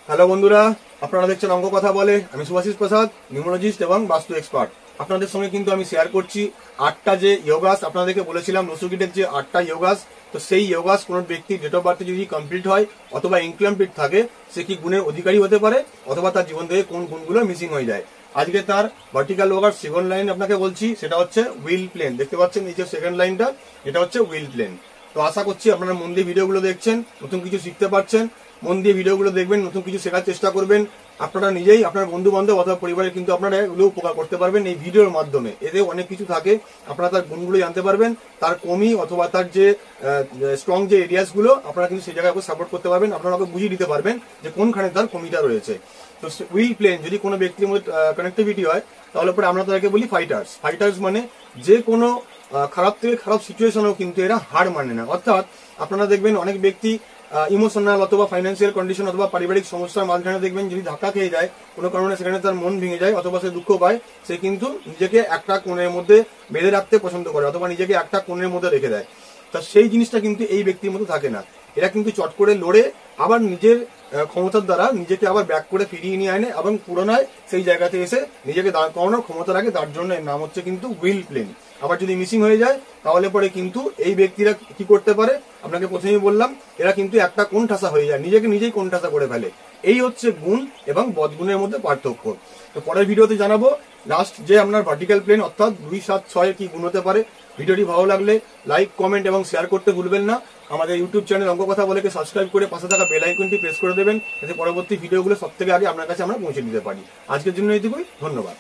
Hello বন্ধুরা, আপনারা দেখছেন অঙ্ক কথা বলে। আমি সুভাষিস প্রসাদ, নিউমোলজিস্ট এবং বাস্তু এক্সপার্ট। আপনাদের সঙ্গে কিন্তু আমি শেয়ার করছি 8টা যে যোগাস আপনাদেরকে বলেছিলাম, নসুকিটের যে 8টা যোগাস। তো সেই যোগাস কোনো ব্যক্তির ডেট অফ বার্থে যদি কমপ্লিট হয় অথবা ইনকমপ্লিট থাকে, সে কি গুণের অধিকারী হতে পারে অথবা তার জীবন থেকে কোন গুণগুলো মিসিং হয়ে যায়। আজকে তার ভার্টিক্যাল যোগার সেকেন্ড লাইন আপনাকে বলছি, সেটা হচ্ছে হুইল প্লেন। দেখতে পাচ্ছেন এই যে সেকেন্ড লাইনটা, এটা হচ্ছে হুইল প্লেন। তো আশা করছি আপনারা মন দিয়ে ভিডিওগুলো দেখছেন, নতুন কিছু শিখতে পারছেন। মন দিয়ে ভিডিওগুলো দেখবেন, নতুন কিছু শেখার চেষ্টা করবেন। আপনারা নিজেই, আপনার বন্ধু বান্ধব অথবা পরিবারের কিন্তু আপনারা এগুলো উপকার করতে পারবেন এই ভিডিওর মাধ্যমে। এতে অনেক কিছু থাকে, আপনারা তার গুণগুলো জানতে পারবেন, তার কমি অথবা তার যে স্ট্রং যে এরিয়াসগুলো আপনারা কিন্তু সেই জায়গায় সাপোর্ট করতে পারবেন। আপনারা ওকে বুঝিয়ে দিতে পারবেন যে কোনখানে তার কমিটা রয়েছে। তো হুইল প্লেন যদি কোনো ব্যক্তির মধ্যে কানেক্টিভিটি হয়, তাহলে পরে আমরা তাদেরকে বলি ফাইটার্স। ফাইটার্স মানে যে কোনো খারাপ থেকে খারাপ সিচুয়েশনেও কিন্তু এরা হার মানে না। অর্থাৎ আপনারা দেখবেন অনেক ব্যক্তি ইমোশনাল অথবা ফাইন্যান্সিয়াল কন্ডিশন অথবা পারিবারিক সমস্যার মাঝখানে দেখবেন যদি ধাক্কা খেয়ে যায় কোনো কারণে, সেখানে তার মন ভেঙে যায় অথবা সে দুঃখ পায়, সে কিন্তু নিজেকে একটা কোণের মধ্যে বেঁধে রাখতে পছন্দ করে অথবা নিজেকে একটা কোণের মধ্যে রেখে দেয়। তা সেই জিনিসটা কিন্তু এই ব্যক্তির মধ্যে থাকে না। এরা কিন্তু চট করে লড়ে আবার নিজের ক্ষমতার দ্বারা নিজেকে আবার ব্যাক করে ফিরিয়ে নিয়ে আনে এবং পুরোনায় সেই জায়গাতে এসে নিজেকে দাঁড় করানোর ক্ষমতা রাখে। তার জন্য এর নাম হচ্ছে কিন্তু হুইল প্লেন। আবার যদি মিসিং হয়ে যায় তাহলে পরে কিন্তু এই ব্যক্তিরা কি করতে পারে, আপনাকে প্রথমেই বললাম, এরা কিন্তু একটা কোণঠাসা হয়ে যায়, নিজেকে নিজেই কোণঠাসা করে ফেলে। এই হচ্ছে গুণ এবং বদগুণের মধ্যে পার্থক্য। তো পরের ভিডিওতে জানাবো লাস্ট যে আপনার ভার্টিক্যাল প্লেন অর্থাৎ 2, 7, 6 কি গুণ হতে পারে। ভিডিওটি ভালো লাগলে লাইক, কমেন্ট এবং শেয়ার করতে ভুলবেন না। আমাদের ইউটিউব চ্যানেল অঙ্ক কথা বলেকে সাবস্ক্রাইব করে পাশে থাকা বেল আইকনটি প্রেস করে দেবেন, যাতে পরবর্তী ভিডিওগুলো সব থেকে আগে আপনার কাছে আমরা পৌঁছে দিতে পারি। আজকের জন্য এইটুকুই, ধন্যবাদ।